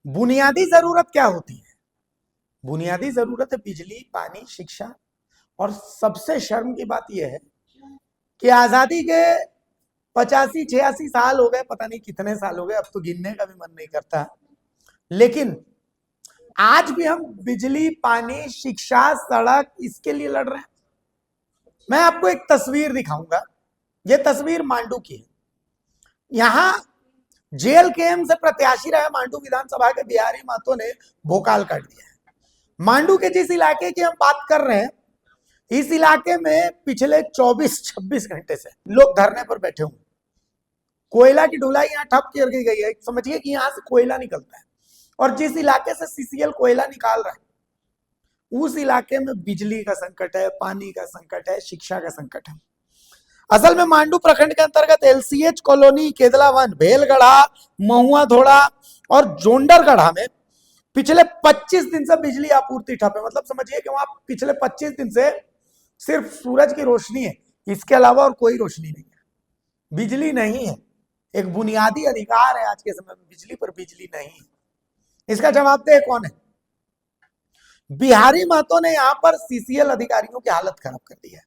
बुनियादी जरूरत क्या होती है? बुनियादी जरूरत है बिजली, पानी, शिक्षा। और सबसे शर्म की बात यह है कि आजादी के 85-86 साल हो गए, पता नहीं कितने साल हो गए, अब तो गिनने का भी मन नहीं करता। लेकिन आज भी हम बिजली, पानी, शिक्षा, सड़क इसके लिए लड़ रहे हैं। मैं आपको एक तस्वीर दिखाऊंगा। यह तस्वीर मांडू की है। यहां जेल केम से प्रत्याशी रहे मांडू विधानसभा के बिहारी महतो ने भोकाल काट दिया है। मांडू के जिस इलाके की हम बात कर रहे हैं, इस इलाके में पिछले 24-26 घंटे से लोग धरने पर बैठे हुए। कोयला की ढुलाई यहाँ ठप कर गई है। समझिए कि यहां से कोयला निकलता है और जिस इलाके से सीसीएल कोयला निकाल रहा है उस इलाके में बिजली का संकट है, पानी का संकट है, शिक्षा का संकट है। असल में मांडू प्रखंड के अंतर्गत एलसीएच कॉलोनी, केदलावन, भेलगढ़ा, महुआ धोड़ा और जोंडरगढ़ा में पिछले 25 दिन से बिजली आपूर्ति ठप है। मतलब समझिए कि वहां पिछले 25 दिन से सिर्फ सूरज की रोशनी है, इसके अलावा और कोई रोशनी नहीं है, बिजली नहीं है। एक बुनियादी अधिकार है आज के समय में बिजली, पर बिजली नहीं है। इसका जवाबदेह कौन है? बिहारी महतो ने यहां पर सीसीएल अधिकारियों की हालत खराब कर दी है।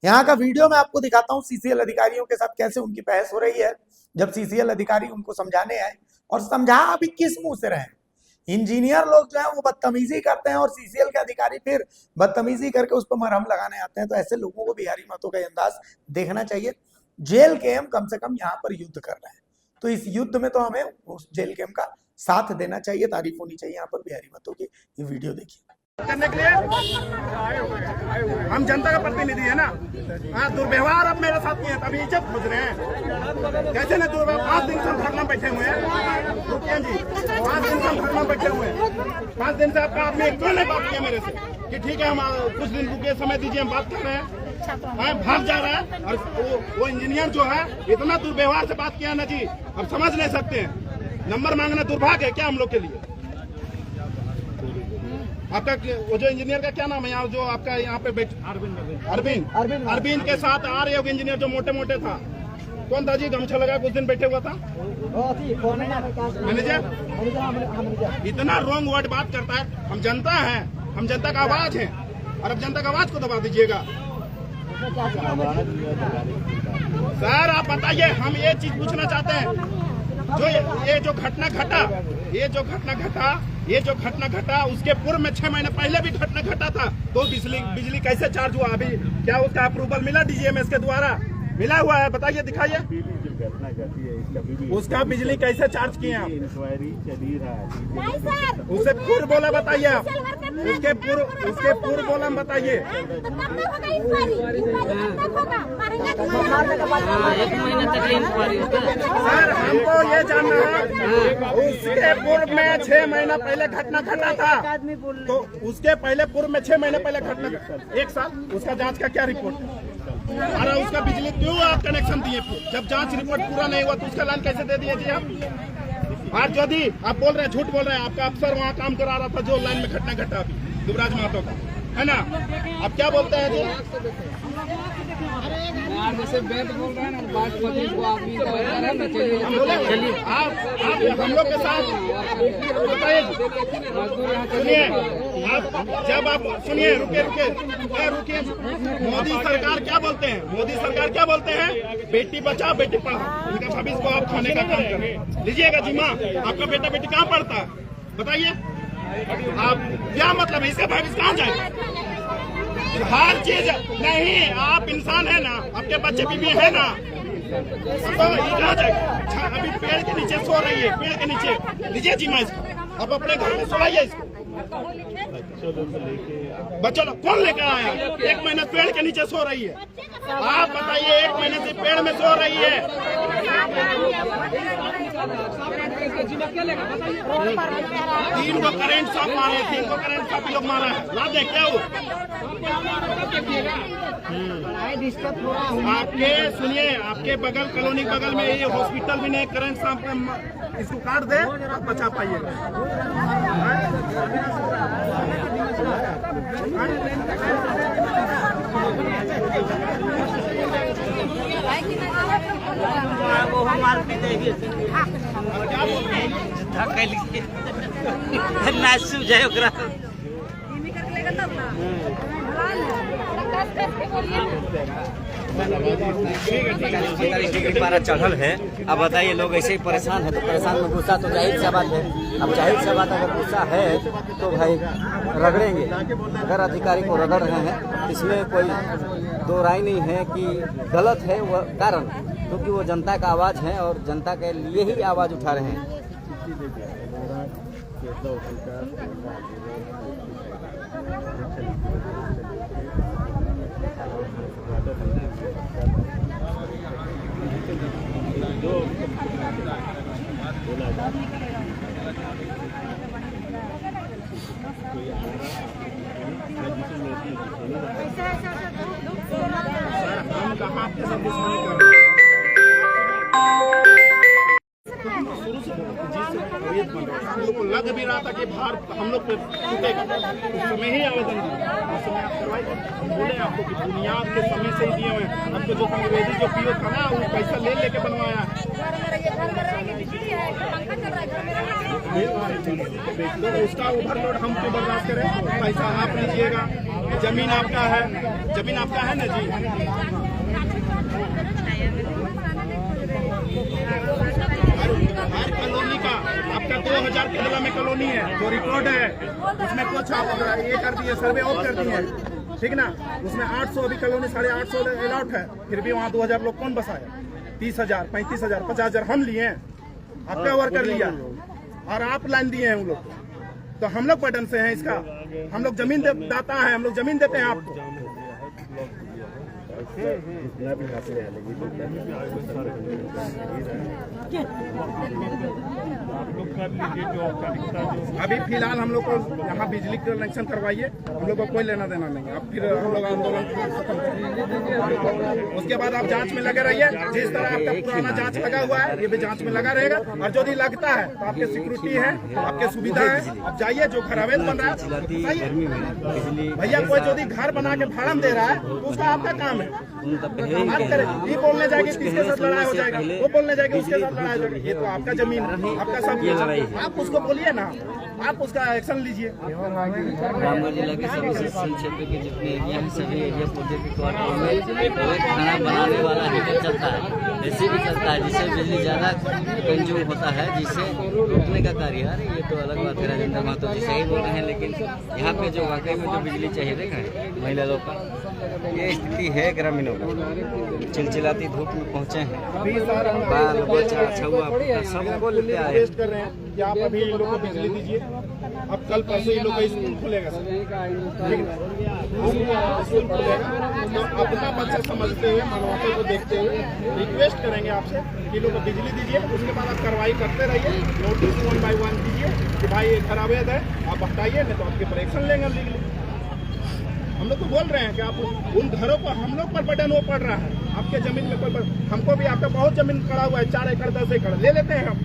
यहाँ का वीडियो मैं आपको दिखाता हूँ सीसीएल अधिकारियों के साथ कैसे उनकी बहस हो रही है। जब सीसीएल अधिकारी उनको समझाने आए, और समझा अभी किस मुंह से रहे, इंजीनियर लोग जो है वो बदतमीजी करते हैं और सीसीएल के अधिकारी फिर बदतमीजी करके उस पर मरहम लगाने आते हैं। तो ऐसे लोगों को बिहारी महतो का अंदाज देखना चाहिए। जेल केम कम से कम यहाँ पर युद्ध कर रहे हैं, तो इस युद्ध में तो हमें उस जेल केम का साथ देना चाहिए, तारीफ होनी चाहिए। यहाँ पर बिहारी महतो की ये वीडियो देखिए। करने के लिए हम जनता का प्रतिनिधि है ना। हाँ, दुर्व्यवहार अब मेरे साथ किए, अभी इज्जत खोज रहे हैं। कैसे ना दुर्व्यवहार, 5 दिन से हम धरना बैठे हुए हैं। रुकिए जी, 5 दिन से हम धरना बैठे हुए हैं। 5 दिन से आपका आदमी क्यों नहीं बात किया मेरे से कि ठीक है हम कुछ दिन रुकिए, समय दीजिए, हम बात कर रहे हैं। भाग जा रहा है। और वो इंजीनियर जो है इतना दुर्व्यवहार से बात किया ना जी, हम समझ नहीं सकते हैं। नंबर मांगना दुर्भाग्य है क्या हम लोग के लिए? आपका वो जो इंजीनियर का क्या नाम है यहाँ, जो आपका यहाँ पे अरविंद के साथ आ रहे हो इंजीनियर जो मोटे मोटे था, कौन था जी? गमछा लगा कुछ दिन बैठे हुआ था, मैनेजर। इतना रॉन्ग वर्ड बात करता है। हम जनता है, हम जनता का आवाज है, और अब जनता का आवाज को दबा दीजिएगा। सर आप बताइए, हम ये चीज पूछना चाहते हैं, जो ये जो घटना घटा उसके पूर्व में 6 महीने पहले भी घटना घटा था, तो बिजली कैसे चार्ज हुआ? अभी क्या उसका अप्रूवल मिला डीजीएमएस के द्वारा? मिला हुआ है, बताइए, दिखाइए। उसका बिजली कैसे चार्ज किए आप? उससे पूर्व बोला बताइए आप, उसके पूर्व बोला बताइए। सर हमको ये जानना है, उसके पूर्व में 6 महीना पहले घटना घटा था, तो उसके पहले पूर्व में 6 महीने पहले घटना 1 साल, उसका जांच का क्या रिपोर्ट है? अरे उसका बिजली क्यों आप कनेक्शन दिए? जब जांच रिपोर्ट पूरा नहीं हुआ तो उसका लाइन कैसे दे दिए जी आप? आज यदि आप बोल रहे हैं, झूठ बोल रहे हैं, आपका अफसर वहाँ काम करा रहा था जो लाइन में घटना घटा अभी दुबराज महतो का, है ना? आप क्या बोलते हैं जी? जैसे बैठ बोल रहे हैं ना, बासमती को आप चलिए आप हम लोग के साथ बताइए। सुनिए आप, जब आप सुनिए, रुकिए। मोदी सरकार क्या बोलते हैं? बेटी बचाओ बेटी पढ़ाओ। उनका भविष्य को आप खाने का काम करें। लीजिएगा जी माँ, आपका बेटी कहाँ पढ़ता है बताइए? आप क्या मतलब है, इसका भविष्य कहाँ जाएगा? हर चीज नहीं, आप इंसान है ना, आपके बच्चे बीवी है ना, तो कहाँ जाएगा? अभी पेड़ के नीचे सो रही है, पेड़ के नीचे। लीजिए जी माँ इसको, आप अपने घर में सोइए इसको। बच्चों कौन लेकर आया? 1 महीना पेड़ के नीचे सो रही है। आप बताइए, 1 महीने से पेड़ में सो रही है। 3 को करंट शॉक मारे, 3 को करंट शॉक लोग मारा है। ला दे क्या हो? आपके सुनिए, आपके बगल कॉलोनी बगल में ये हॉस्पिटल भी नहीं, करंट शॉक इसको काट दे, बचा पाइएगा। वो हमारे नाचू जाए ओकरा पारा चढ़ल है। अब बताइए लोग ऐसे ही परेशान है तो परेशान में गुस्सा तो जाहिर सी बात है। अब जाहिर सी बात अगर गुस्सा है तो भाई रगड़ेंगे। अगर अधिकारी को रगड़ रहे हैं इसमें कोई दो राय नहीं है कि गलत है वह कारण, क्योंकि वो जनता का आवाज़ है और जनता के लिए ही आवाज़ उठा रहे हैं। हम कहाँ आपके साथ दुश्मनी कर रहे हैं? शुरू से जिस हम लोग को लग भी रहा था कि भार हम लोग पे टूटेगा, उस समय ही आवेदन दिया, उस समय आप करवाइए। हम बोले आपको कि बुनियाद के समय से ही दिए हुए हैं। आपको जो अंग्रेजी जो पीओ था ना वो पैसा ले लेके बनवाया तो उसका ओवरलोड हम क्यों बर्दाश्त करें? पैसा आप लीजिएगा, जमीन आपका है ना जी। हर कॉलोनी का आपका 2000 केरला में कॉलोनी है, जो रिकॉर्ड है उसमें कुछ आप ये कर दिए, सर्वे ऑफ कर दिए, ठीक ना। उसमें 800 अभी कॉलोनी 850 अलाउट है, फिर भी वहाँ 2000 लोग कौन बसाया? 30,000, 35,000, 50,000 हम लिए हैं, आपका वर्कर लिया और आप लाइन दिए हैं उन लोग। तो हम लोग बटन से हैं इसका, हम लोग जमीन दाता है, हम लोग जमीन देते हैं आपको। अभी फिलहाल हम लोग को यहाँ बिजली कनेक्शन करवाइए, हम लोग को कोई लेना देना नहीं। अब फिर हम लोग आंदोलन खत्म करेंगे, उसके बाद आप जांच में लगे रहिए। जिस तरह आपका पुराना जांच लगा हुआ है ये भी जांच में लगा रहेगा, और यदि लगता है तो आपके सिक्योरिटी है, आपके सुविधा है, आप जाइए। जो घर अवैध बन रहा है भैया, कोई यदि घर बना के भाड़ा दे रहा है तो उसका आपका काम है। बात करें, ये बोलने जाएगी किसके साथ लड़ाई हो जाएगा, वो बोलने जाएगी उसके साथ लड़ाई हो जाएगी। ये तो आपका जमीन, आपका सब, आप उसको बोलिए ना, आप उसका एक्शन लीजिए। रामगढ़ जिला के सभी क्षेत्र के जितने एरिया हैं सभी एरिया प्रोजेक्ट क्वार्टर में खाना बनाने वाला हीटर चलता है, ऐसे भी चलता है जिससे बिजली ज़्यादा कंज्यूम होता है, जिससे रोकने का कार्य। अरे ये तो अलग बात है, राजेंद्र महतो जी सही बोल रहे हैं, लेकिन यहाँ पे जो वाकई में जो बिजली चाहिए देखा है महिला लोग का, ये स्थिति है ग्रामीणों की। चिलचिलाती धूप में पहुँचे हैं, बाल बच्चा छुआ सबको लेते आए रिक्वेस्ट कर रहे हैं कि आप अभी इन लोगों को बिजली दीजिए। अब कल परसों इन लोग का स्कूल खुलेगा, स्कूल खुलेगा, तो अपना बच्चा समझते हुए, मानवता को देखते हुए रिक्वेस्ट करेंगे आपसे कि लोग को बिजली दीजिए। उसके बाद आप कार्रवाई करते रहिए, नोटिस 1 by 1 दीजिए कि भाई ये घर अवैध है, आप हटाइए, नहीं तो आपके पर एक्शन लेंगे लीगली। हम लोग तो बोल रहे हैं कि आप उन घरों पर हम लोग पर बटन वो पड़ रहा है, आपके जमीन में कोई हमको भी आपका बहुत जमीन पड़ा हुआ है, 4 एकड़ 10 एकड़ ले लेते हैं हम।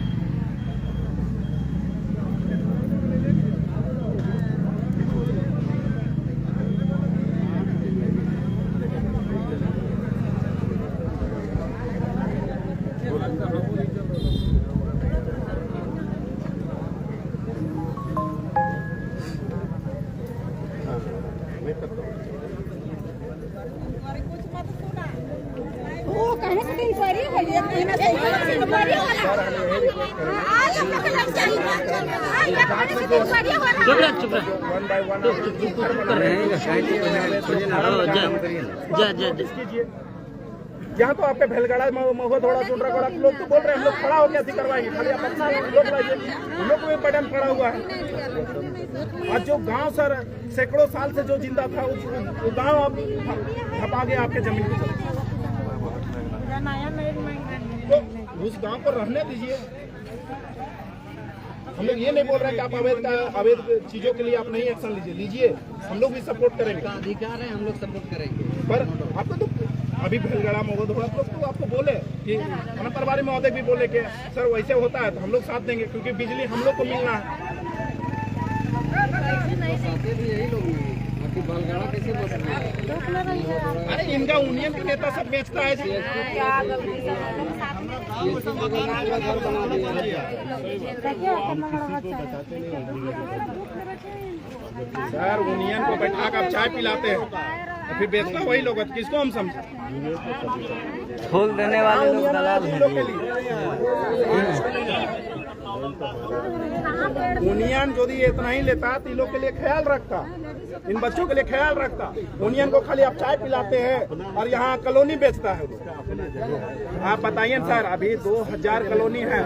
यहाँ तो आपके भेलगड़ा महुआ थोड़ा चुनरा कोड़ा लोग तो बोल रहे हैं हम लोग खड़ा होकर ऐसी करवाएंगे, खाली आप अपना लोग लाइए, उन लोग को भी बटन पड़ा हुआ है। और जो गांव सर सैकड़ों साल से जो जिंदा था वो गांव अब धपा गया आपके जमीन पे, तो उस गांव को रहने दीजिए। हम लोग ये नहीं बोल रहे हैं कि आप अवैध चीजों के लिए आप नहीं एक्शन लीजिए, हम लोग भी सपोर्ट करेंगे, अधिकार है, हम लोग सपोर्ट करेंगे। पर आपको तो अभी भेलगड़ा महुआ थोड़ा तो आपको बोले कि खाना प्रभारी महोदय भी बोले कि सर वैसे होता है तो हम लोग साथ देंगे, क्योंकि बिजली हम लोग को मिलना है। अरे इनका यूनियन का नेता सब बेचता है जी। सर यूनियन को बैठा कर चाय पिलाते हैं तो फिर बेचता वही लोग, किसको हम समझे? फूल देने वाले लोग दलाल हैं। यूनियन यदि इतना ही लेता तो इन लोग के लिए ख्याल रखता, इन बच्चों के लिए ख्याल रखता। यूनियन को खाली आप चाय पिलाते हैं और यहाँ कॉलोनी बेचता है। आप बताइए सर, अभी 2000 कॉलोनी है।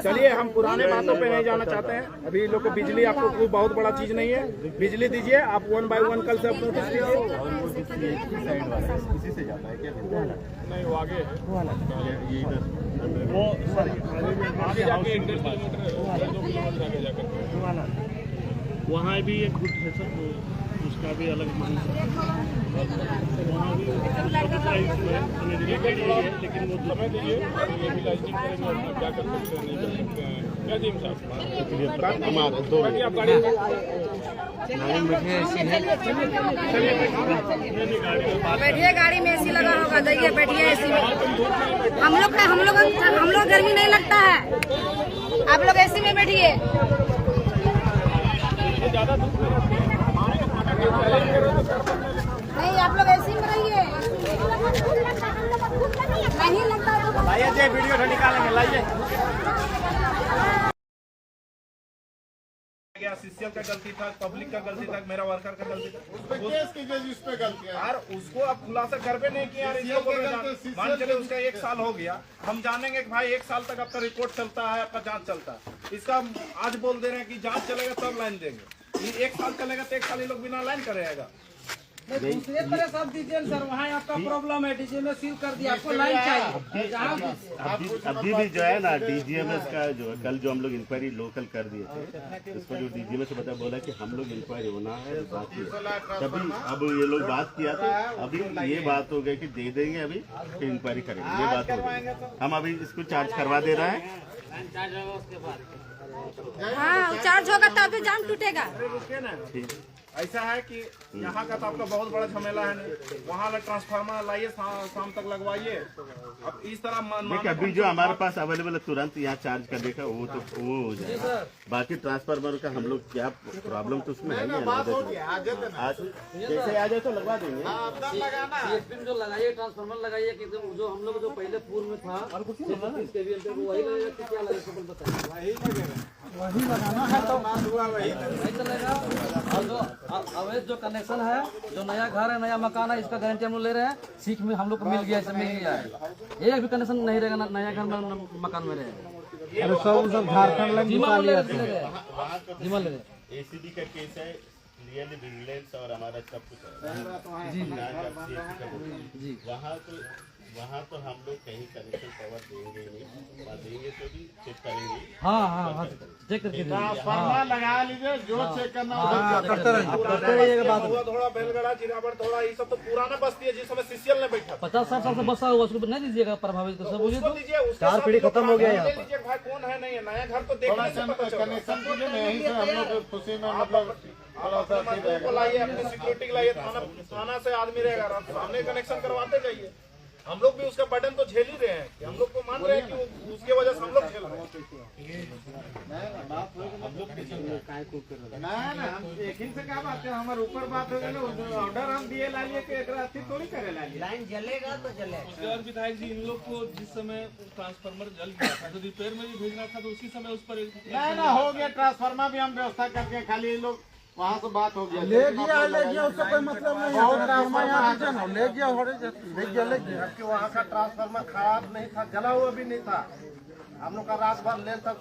चलिए हम पुराने बातों पे नहीं जाना चाहते हैं। अभी लोग को बिजली आपको कोई बहुत बड़ा चीज नहीं है, बिजली दीजिए आप 1 बाय 1 कल से आप नोटिस कीजिए। नहीं वो आगे वो आगे जाके 1 किलोमीटर 2 किलोमीटर आगे जाकर वहाँ भी एक गुट है सर, तो उसका भी अलग मांग है। वहाँ भी लेकिन वो समय दीजिए, ये भी लाइटिंग करेंगे, क्या कर सकते हैं नहीं कर सकते हैं। क्या जी साहब हमारे दो आप गाड़ी बैठिए, गाड़ी में एसी लगा होगा, जाइए बैठिए एसी में। हम लोग गर्मी नहीं लगता है, आप लोग एसी में बैठिए। नहीं आप लोग एसी में रहिए, नहीं लगता तो लाइए वीडियो निकालेंगे। लाइए सीसीएल का गलती था, पब्लिक का गलती था, मेरा वर्कर का गलती था, उस पे गलती है यार। उसको अब खुलासा कर भी नहीं किया। मान चले उसका 1 साल हो गया, हम जानेंगे कि भाई 1 साल तक आपका रिपोर्ट चलता है, आपका जांच चलता है। इसका आज बोल दे रहे हैं कि जांच चलेगा तब लाइन देंगे। ये 1 साल चलेगा तो 1 साल ये लोग बिना लाइन करेगा। दूसरे तरह सब डीजे सर, वहाँ आपका प्रॉब्लम है, डीजे में सील कर दिया, आपको लाइन चाहिए। अभी भी जो है ना डीजीएमएस का जो कल जो हम लोग इंक्वायरी लोकल कर दिए थे, उसको जो डीजीएमएस से पता बोला कि हम लोग इंक्वायरी होना है बाकी, तभी अब ये लोग बात किया तो अभी ये बात हो गई कि दे देंगे, अभी फिर इंक्वायरी करेंगे। ये बात हो गई, हम अभी इसको चार्ज करवा दे रहे हैं। हाँ चार्ज होगा तभी जाम टूटेगा। ठीक ऐसा है कि यहाँ का तो आपका बहुत बड़ा झमेला है नहीं, वहाँ ट्रांसफार्मर लाइए, शाम तक लगवाइए। अब इस तरह देखिए अभी जो हमारे पास अवेलेबल है तुरंत यहाँ चार्ज करने का वो हो जाएगा। बाकी ट्रांसफार्मर का हम लोग क्या प्रॉब्लम तो उसमें है नहीं, आज जैसे आ जाए तो लगवा देंगे। जो लगाइए ट्रांसफार्मर लगाइए कि जो हम लोग जो पहले पूर्व में था वही लगेगा, क्या लगेगा बताइए। वही लगाना है तो वही चलेगा। और जो अवैध जो कनेक्शन है, जो नया घर है, नया मकान है, इसका गारंटी हम लोग ले रहे हैं। सीख में हम लोग को मिल गया है, एक भी कनेक्शन नहीं रहेगा नया घर में मकान में रहेगा। अरे सब झारखंड ले रहे एसीबी का केस है, रियली विजिलेंस और हमारा सब कुछ है जी। वहाँ तो हम लोग कहीं कनेक्शन कवर देंगे नहीं, देंगे तो भी चेक करेंगे। हाँ चेक करके ट्रांसफार्मर लगा लीजिए, जो चेक करना थोड़ा बेलगड़ा चिरावट थोड़ा ये सब तो पुराना बस्ती है, जिस समय सीसीएल ने बैठा 50-60 साल से बसा हुआ, उसको नहीं दीजिएगा प्रभावित कर बोलिए तो दीजिए। 4 पीढ़ी खत्म हो गया यहाँ पर। भाई कौन है नहीं है, नया घर तो देखने से पता चलता है। कनेक्शन कीजिए ना, यहीं से हम लोग खुशी में मतलब लाइए, अपनी सिक्योरिटी लाइए, थाना से आदमी रहेगा, सामने कनेक्शन करवाते जाइए। हम लोग भी उसका बर्डन तो झेल ही रहे हैं, कि हम लोग को मान रहे हैं कि उसके वजह से हम लोग झेल रहे हैं। हम एक ही से क्या बात है, हमारे ऊपर बात हो गई, ऑर्डर हम दिए लाइए कि एक रात थोड़ी करे लाइन जलेगा तो जलेगा। और विधायक जी, इन लोग को जिस समय ट्रांसफार्मर जल गया था तो रिपेयर में भी भेजना था, तो उसी समय उस पर ना हो गया। ट्रांसफार्मर भी हम व्यवस्था करके, खाली लोग वहाँ से बात हो गया, ले गया उसका कोई मतलब नहीं है। ट्रांसफार्मर ले गया, आपके वहाँ का ट्रांसफार्मर खराब नहीं था, जला हुआ भी नहीं था। हम लोग का रात भर लेट तक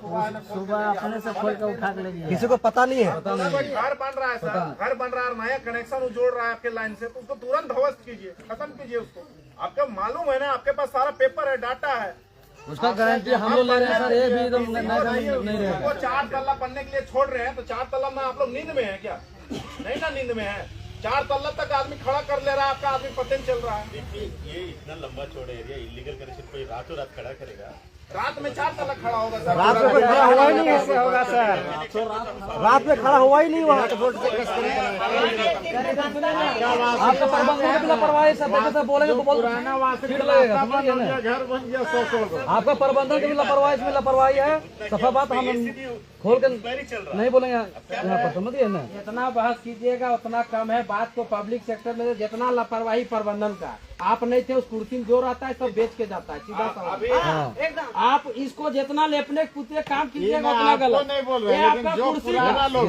सुबह अपने से खोल के उठा के ले गया, किसी को पता नहीं है। घर बन रहा है सर, घर बन रहा है, नया कनेक्शन जोड़ रहा है आपके लाइन से, तो उसको तुरंत ध्वस्त कीजिए, खत्म कीजिए उसको। आपको मालूम है ना, आपके पास सारा पेपर है, डाटा है, उसका गारंटी हम लोग ले रहे हैं सर। ये भी एकदम नहीं रहेगा। वो 4 तल्ला बनने के लिए छोड़ रहे हैं, तो 4 तल्ला में आप लोग नींद में है क्या? नहीं ना, नींद में है। 4 तल्ला तक आदमी खड़ा कर ले रहा है, आपका आदमी पता नहीं चल रहा है। देखिए ये इतना लंबा चौड़ा एरिया, इलीगल कनेक्शन कोई रातों रात खड़ा करेगा? रात में 4 तलक खड़ा होगा सर। रात में कोई खड़ा हुआ ही नहीं, ऐसे होगा सर। रात में खड़ा हुआ ही नहीं वहाँ। आपका प्रबंधन की लापरवाही सब देखे सब बोलेंगे तो बहुत ठीक लगेगा, समझिए ना। घर बन गया 100 आपका प्रबंधन की भी लापरवाही, इसमें लापरवाही है। सफा बात हम खोल के नहीं बोलेंगे यहाँ पर, समझिए ना। जितना बहस कीजिएगा उतना कम है। बात को पब्लिक सेक्टर में जितना लापरवाही प्रबंधन का, आप नहीं थे उस कुर्सी में जो रहता है सब बेच के जाता है, सीधा सवाल। आप इसको जितना लेपने पुतले काम कीजिएगा उतना गलत। नहीं बोल रहे, लेकिन जो पुराना लोग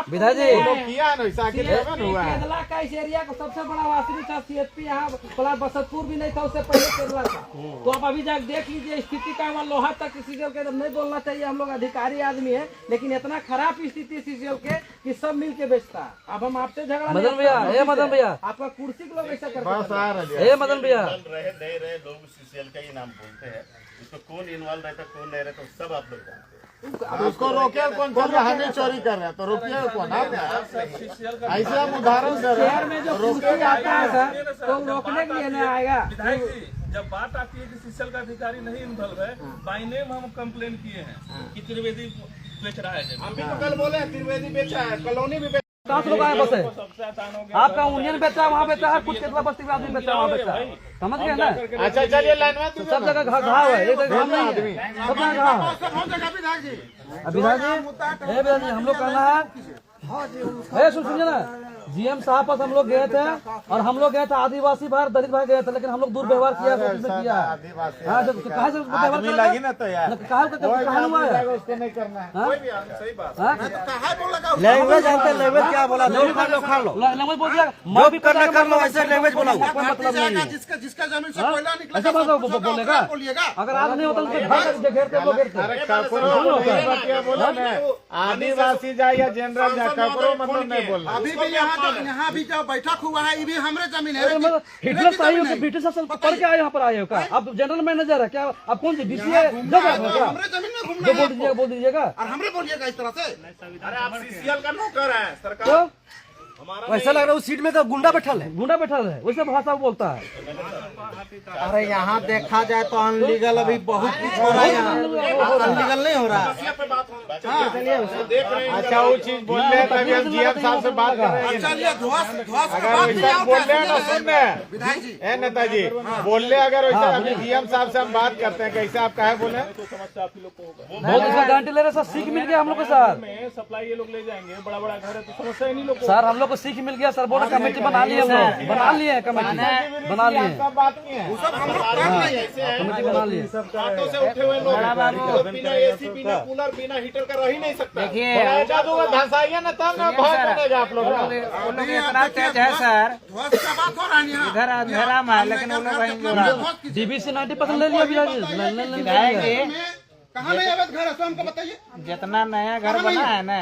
विधायक जी किया है ना वैसा आखिर हुआ है। केरला का इस एरिया का सबसे बड़ा वासरी था CSP, यहाँ बड़ा बसतपुर भी नहीं था, उससे पहले केरला था। तो आप अभी जाकर देख लीजिए स्थिति का। वहाँ लोहा तक सीसीएल के नहीं बोलना चाहिए, हम लोग अधिकारी आदमी है, लेकिन इतना खराब स्थिति सीसीएल के कि सब मिल के बेचता है। अब हम आपसे झगड़ा मदन भैया, ए मदन भैया, आपका कुर्सी के लोग ऐसा करते ए मदन भैया, रहे नहीं रहे लोग सीसीएल का ही नाम बोलते हैं। इसको कौन इन्वॉल्व रहता है कौन नहीं रहता सब आप लोग जानते हैं। उसको रोके कौन, चल रहा है चोरी कर रहे हैं तो रोकिए कौन। ऐसे हम उदाहरण दे रहे शहर में जो कुर्सी आता है सर तो रोकने के लिए नहीं आएगा। विधायक जी, जब बात आती है कि सीसीएल का अधिकारी नहीं इन्वॉल्व है, बाई नेम हम कंप्लेन किए हैं कि त्रिवेदी बेच रहा है। हम भी तो कल बोले हैं त्रिवेदी बेचा है, कॉलोनी भी 10 लोग आए बस है। सबसे आसान हो गया। आपका यूनियन बेचा है, वहाँ बेचा है, कुछ केतला बस्ती में आदमी बेचा है, वहाँ बेचा है, समझ गए ना। अच्छा चलिए लाइन में सब जगह घाव है, एक जगह घाव नहीं है, सब जगह घाव है। विधायक जी, विधायक जी, हम लोग कहना है, सुनिए ना, GM साहब पास हम लोग गए थे और हम लोग गए थे आदिवासी भाई दलित भाई गए थे, लेकिन हम लोग दुर्व्यवहार किया किया हाँ, जब कहा से आदमी लगी ना तो यार कहा हुआ है उसको नहीं करना है। सही बात। लैंग्वेज जानते हैं, लैंग्वेज क्या बोला? लैंग्वेज बोल दिया, मैं भी करना कर लो, ऐसे लैंग्वेज बोला कोई मतलब नहीं है। जिसका जमीन से कोयला निकला ऐसा बात बोलेगा, अगर आज नहीं होता तो घेरते लोग घेरते। बोला ना आदिवासी जाए या जनरल जाए कपड़ो मतलब नहीं बोलना। अभी भी यहाँ भी जो बैठक हुआ है ये भी हमारे जमीन है। हिटलर सही हो कि ब्रिटिश शासन पढ़ के आए यहाँ पर आए हो क्या? आप जनरल मैनेजर है क्या? आप कौन सी DCA जब क्या हमारे जमीन में घूमना है, बोल दीजिएगा और हमरे बोलिएगा इस तरह से। अरे आप CCL का नौकर है सरकार। तो ऐसा लग रहा है उस सीट में तो गुंडा बैठल है। गुंडा बैठा है, वैसे भाषा बोलता है। अरे यहाँ देखा जाए तो अनलीगल अभी बहुत कुछ हो रहा है, यहाँ अनलीगल नहीं हो रहा। अच्छा वो चीज बोल रहे हैं तभी हम GM साहब से बात कर रहे हैं। अगर वैसा बोल रहे हैं ना, सुन रहे विधायक जी हैं नेताजी बोल रहे, अगर वैसा अभी GM साहब से हम बात करते हैं कैसे आप कहे बोले बहुत अच्छा गारंटी ले रहे सर, सीख मिल गया हम लोग को सर। सप्लाई ये लोग ले जाएंगे, बड़ा बड़ा घर है तो समस्या ही नहीं लोग। सर हम लोग को सीख मिल गया सर, बोर्ड कमेटी बना लिए हम लोग, बना लिए कमेटी बना लिए, बात की है कमेटी बना लिए। हाथों से उठे हुए लोग बिना AC बिना कूलर बिना हीटर का रह ही नहीं सकता। धसाइए ना तब ना भय बनेगा आप लोग। इतना तेज है सर, ध्वस्त का बात हो रहा है यहाँ। इधर अंधेरा में है, लेकिन उन लोग DBC 90% ले लिया विधायक जी। कहाँ नहीं अवैध घर है तो हमको बताइए। जितना नया घर बना है ना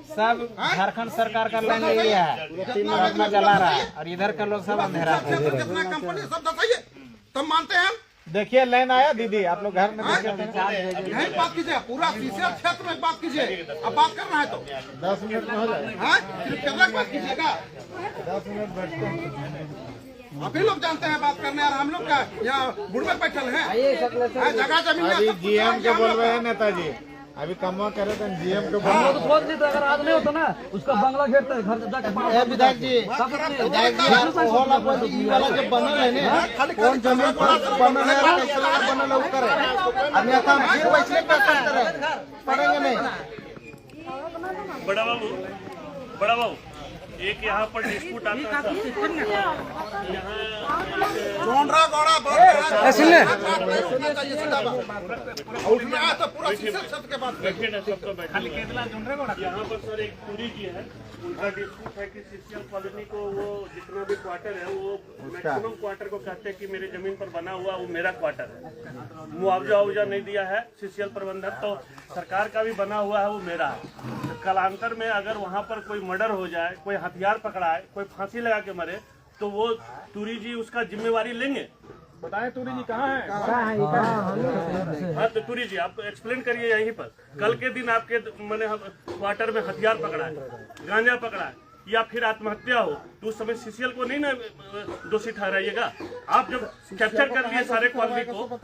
सब झारखंड सरकार का लाइन ले लिया है और अपना जला रहा है, और इधर का लोग सब अंधेरा में। जितना कंपनी सब बताइए तब मानते हैं हम। देखिए लाइन आया दीदी, आप लोग घर में यही बात कीजिए, पूरा CCL क्षेत्र में बात कीजिए। अब बात करना है तो 10 मिनट में हो जाए। हाँ सिर्फ केरला की बात कीजिएगा। 10 मिनट बैठते हैं। अभी लोग जानते हैं बात करने, और हम लोग क्या यहाँ बुढ़ में बैठल हैं। जगह जमीन में अभी सब कुछ GM के हम बोल लोग- रहे हैं नेताजी, अभी कमा करे तो GM के हम लोग तो सोच लिए थे अगर आज नहीं होता ना उसका बंगला घेरते घर से जाके विधायक जी वाला जो बनल है ना, कौन जमीन पर बनल है कैसे बनल है वो करे। अन्यथा हम फिर वैसे पड़ेंगे नहीं। बड़ा बाबू, एक यहाँ पर डिस्प्यूट आता है। जोनरा गौड़ा बहुत उठना है तो पूरा CCL क्षेत्र के बात बैठे ना सबका बैठे। यहाँ पर सर एक पूरी की है, उनका डिस्प्यूट है कि CCL कॉलोनी को वो जितना भी क्वार्टर है वो मैक्सिमम क्वार्टर को कहते हैं कि मेरे जमीन पर बना हुआ वो मेरा क्वार्टर है। मुआवजा नहीं दिया है CCL प्रबंधन, तो सरकार का भी बना हुआ है वो मेरा है। कालांतर में अगर वहाँ पर कोई मर्डर हो जाए, कोई हथियार पकड़ाए, कोई फांसी लगा के मरे, तो वो तुरी जी उसका जिम्मेवारी लेंगे। बताएं तुरी जी कहाँ है? हाँ तो तुरी जी आप एक्सप्लेन करिए यहीं पर। कल के दिन आपके मैंने क्वार्टर में हथियार पकड़ा है, गांजा पकड़ा है, या फिर आत्महत्या हो तो उस समय CCL को नहीं ना दोषी ठहराइएगा। आप जब कैप्चर कर लिए सारे कॉलोनी को,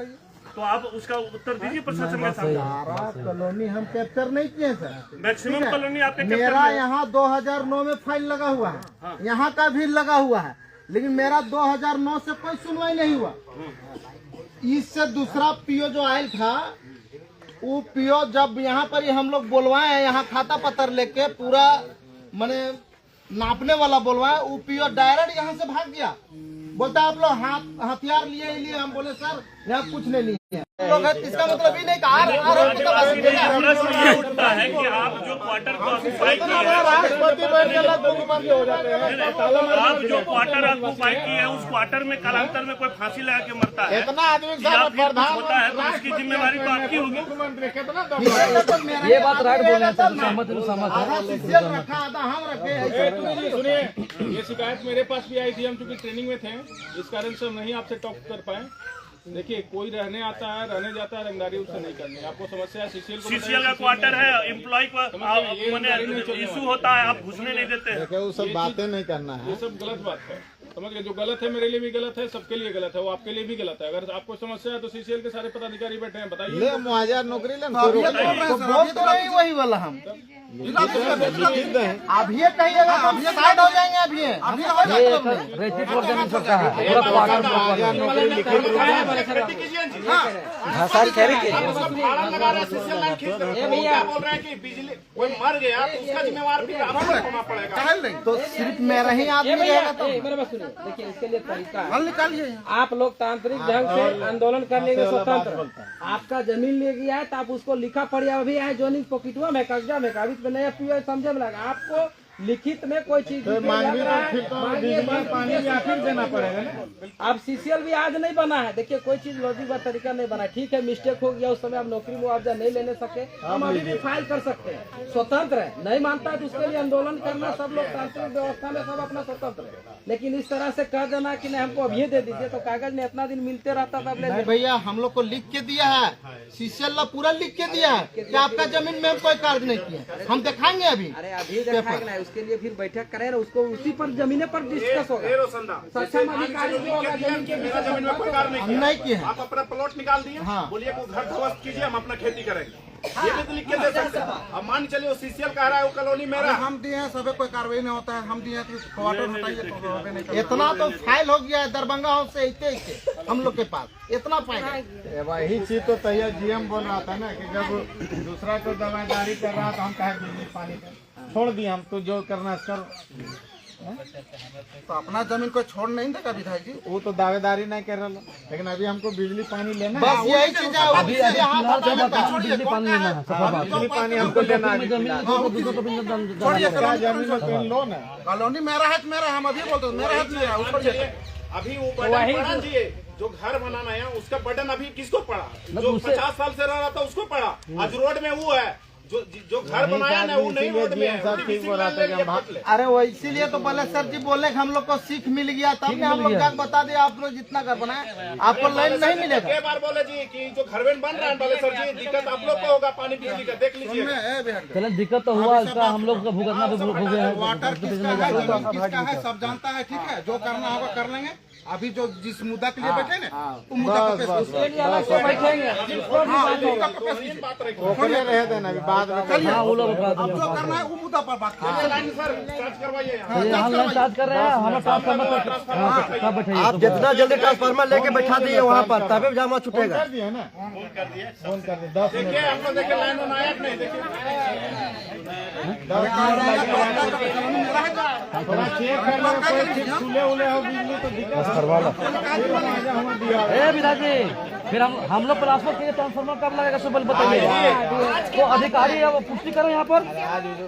तो आप उसका उत्तर दीजिए प्रशासन के सामने। सारा कॉलोनी हम कैप्चर नहीं किए सर। मैक्सिमम कॉलोनी आपके मेरा यहाँ 2009 में फाइल लगा हुआ है, यहाँ का भी लगा हुआ है, लेकिन मेरा 2009 से कोई सुनवाई नहीं हुआ। इससे दूसरा पीओ जो आयल था, वो पीओ जब यहाँ पर ही हम लोग बोलवाए, यहाँ खाता पत्र लेके पूरा मैंने नापने वाला बोलवाए, वो पीओ डायरेक्ट यहाँ से भाग गया। बोलता आप लोग हथियार लिए हम बोले सर यहाँ कुछ नहीं लिए लोग है, इसका मतलब ही नहीं कि उठता है कि आप जो क्वार्टर को ऑक्यूपाई किए हैं, आप जो क्वार्टर ऑक्यूपाई किए हैं उस क्वार्टर में कालांतर में कोई फांसी लगा के मरता है, इतना आदमी होता है तो उसकी जिम्मेवारी तो आपकी होगी। ये बात राइट बोल रहे हैं सर, रखा था हम रखे। सुनिए, ये शिकायत मेरे पास भी आई थी, हम चूंकि ट्रेनिंग में थे, इस कारण से हम नहीं आपसे टॉक कर पाए। देखिए, कोई रहने आता है, रहने जाता है, रंगदारी उससे नहीं करनी। आपको समस्या है सीसीएल का क्वार्टर है, एम्प्लॉय को इशू होता है, आप घुसने नहीं देते। वो सब बातें नहीं करना है, ये सब गलत बात है। समझ गए, जो गलत है मेरे लिए भी गलत है, सबके लिए गलत है, वो आपके लिए भी गलत है। अगर आपको समस्या है तो सीसीएल के सारे पदाधिकारी बैठे हैं, बताइए। ले मुआवजा नौकरी ले तो नहीं वही वाला हम अभी कहिएगा, हम साइड हो जाएंगे। अभी बिजली कोई मर गया तो उसका जिम्मेवार भी आपको पड़ेगा। तो सिर्फ मेरा ही आदमी रहेगा तो मेरे बात सुनिए, देखिए इसके लिए तरीका है। हल निकालिए। आप लोग तांत्रिक ढंग से आंदोलन करने के स्वतंत्र, आपका जमीन ले गया है तो आप उसको लिखा पढ़िया अभी आए जोनिंग पॉकेटुआ में कब्जा में कागज में नया पीओ समझे में लगा। आपको लिखित में कोई चीज पानी आखिर देना पड़ेगा ना। अब सीसीएल भी आज नहीं बना है। देखिए, कोई चीज लॉजिक व तरीका नहीं बना। ठीक है, मिस्टेक हो गया, उस समय आप नौकरी मुआवजा नहीं लेने सके, हम अभी भी फाइल कर सकते हैं, स्वतंत्र है। नहीं मानता है तो उसके लिए आंदोलन करना, सब लोग तांत्रिक व्यवस्था में सब अपना स्वतंत्र है। लेकिन इस तरह से कह देना कि नहीं हमको अभी दे दीजिए, तो कागज में इतना दिन मिलते रहता था। नहीं भैया, हम लोग को लिख के दिया है, सीसीएल ने पूरा लिख के दिया है कि आपका जमीन में हम कोई कार्य नहीं किया। हम दिखाएंगे अभी। अरे अभी दिखाएंगे ना, उसके लिए फिर बैठक करें ना, उसको उसी पर जमीने पर डिस्कस होगा। सक्षम अधिकारी भी होगा, जमीन के मेरा जमीन में कोई कार्य नहीं किया। नहीं किया। आप अपना प्लॉट निकाल दिए, बोलिए को घर ध्वस्त कीजिए, हम अपना खेती करेंगे। ये भी तो लिख के दे सकते हैं। अब मान चलिए वो सीसीएल कह रहा है वो कॉलोनी मेरा, हम दिए हैं, सब कोई कार्रवाई नहीं होता है। हम दिए हैं क्वार्टर हटाइए। इतना तो फाइल हो गया है दरभंगा हाउस से इतने हम लोग के पास, इतना फाइल है। वही चीज तो तैयार जीएम बोल रहा था ना कि जब दूसरा को दावेदारी कर रहा था, हम कहे बिजली पानी छोड़ दिए, हम तो जो करना कर। तो अपना जमीन को छोड़ नहीं देगा विधायक जी, वो तो दावेदारी नहीं कर रहा, लेकिन अभी हमको बिजली पानी लेना है। बस यही चीज है। अभी बिजली पानी लेना है, बिजली पानी हमको देना है। जमीन लोन है, कॉलोनी मेरा है, मेरा, हम अभी बोलते मेरा है, मेरा ऊपर। अभी वो बर्डन चाहिए, जो घर बनाना है उसका बर्डन अभी किसको पड़ा? जो 50 साल से रह रहा था उसको पड़ा। आज रोड में वो है, जो घर बनाया ना वो नहीं रोड में है। अरे वो इसीलिए तो बोले सर जी, बोले हम लोग को सीख मिल गया, तब ने हम लोग जाकर बता दिया आप लोग जितना घर बनाए आपको लाइन नहीं मिलेगा। कई बार बोले जी कि जो घर बन रहा है, बोले सर जी दिक्कत आप लोग को होगा पानी बिजली का, देख लीजिए। चलो दिक्कत तो हुआ, इसका हम लोग का भुगतना तो हो गया है। वाटर किसका है सब जानता है, ठीक है, जो करना होगा कर लेंगे। अभी जो जिस मुद्दा के लिए बैठे ना, वो मुद्दा पे बैठेंगे, रह देना अभी बाद में। अब जो करना है वो मुद्दा पर बात करवाइए। आप जितना जल्दी ट्रांसफार्मर लेके बैठा दिए वहाँ पर, तभी जामा छूटेगा। फोन कर दिए 10 मिनट। देखिए आप लोग देखिए लाइन में आया नहीं, देखिए थोड़ा चेक करना, कोई खुले उले हो बिजली तो दिक्कत करवा लो। विधायक जी, फिर हम लोग ट्रांसफर के लिए ट्रांसफार्मर कब लगेगा, सुबह बताइए। वो अधिकारी है, वो पुष्टि करो यहाँ पर।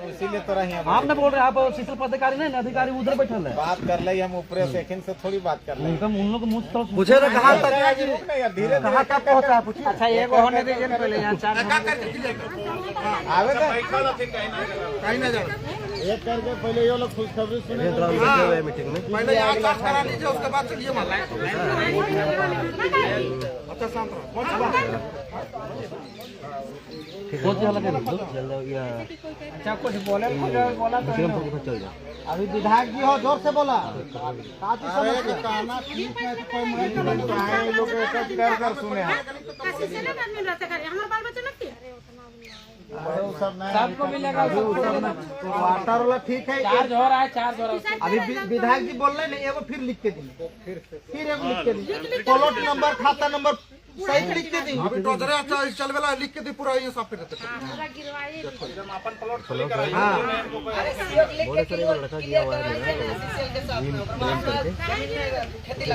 इसीलिए तो रहे आपने बोल रहे हैं, आप सीसीएल पदाधिकारी नहीं, अधिकारी उधर बैठल है। बात कर ले, हम ऊपर सेकंड से थोड़ी बात कर ले। उन लोग मुझ तरफ पूछे ना कहाँ तक धीरे कहाँ तक पहुँचा है। अच्छा, ये होने दीजिए पहले, यहाँ 4 आवे कहीं ना जाओ। एक करके पहले ये लोग खुशखबरी सुने मीटिंग में। पहले यहाँ साफ करा लीजिए, उसके बाद चलिए माला। अच्छा शांत रहो। अच्छा कुछ बोला तो अभी विधायक जी हो, जोर से बोला। काफी समस्या कहना ठीक है कि कोई मुझे लोग एक कर सुने हैं। सबको मिलेगा। वाटर वाला ठीक है, चार्ज हो रहा है, चार्ज हो रहा है। अभी विधायक जी बोल रहे हैं, एगो फिर लिख के दी, फिर एगो लिख के दी, प्लॉट नंबर, खाता नंबर सही लिख के दी। अभी टोजरे अच्छा चल वाला लिख के दी पूरा, ये साफ कर देते। हाँ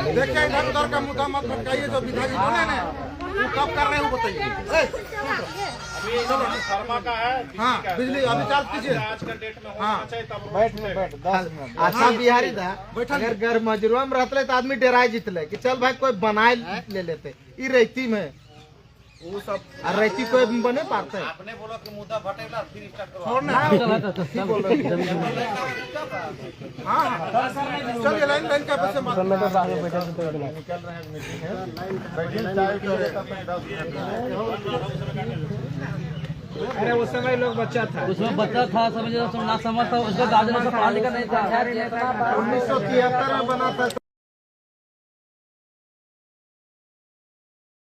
देखिए इधर उधर का मुद्दा मत भटकाइए, जो विधायक बोले ना वो कब कर रहे हैं वो बताइए। शर्मा का है, हाँ बिजली अभी चार्ज कीजिए। आज का डेट में होना चाहिए तब बैठ 10 मिनट। अच्छा बिहारी था, अगर घर मजरूआ में रहते तो आदमी डेराय जीतले कि चल भाई कोई बनाए ले लेते। ई रहती में वो सब रहती कोई बने पाते। आपने बोला कि मुद्दा फटेगा फिर स्टार्ट करो। ठीक बोल रहे हैं। हाँ चलिए लाइन लाइन का बस निकल रहे हैं मीटिंग है, बैठिए चाय पी रहे तब तक 10 मिनट। अरे उस समय लोग बच्चा था, उसमें बच्चा था, समझ ना समझता, उसका गार्जियन का पढ़ा लिखा नहीं था। 1973 में बना था।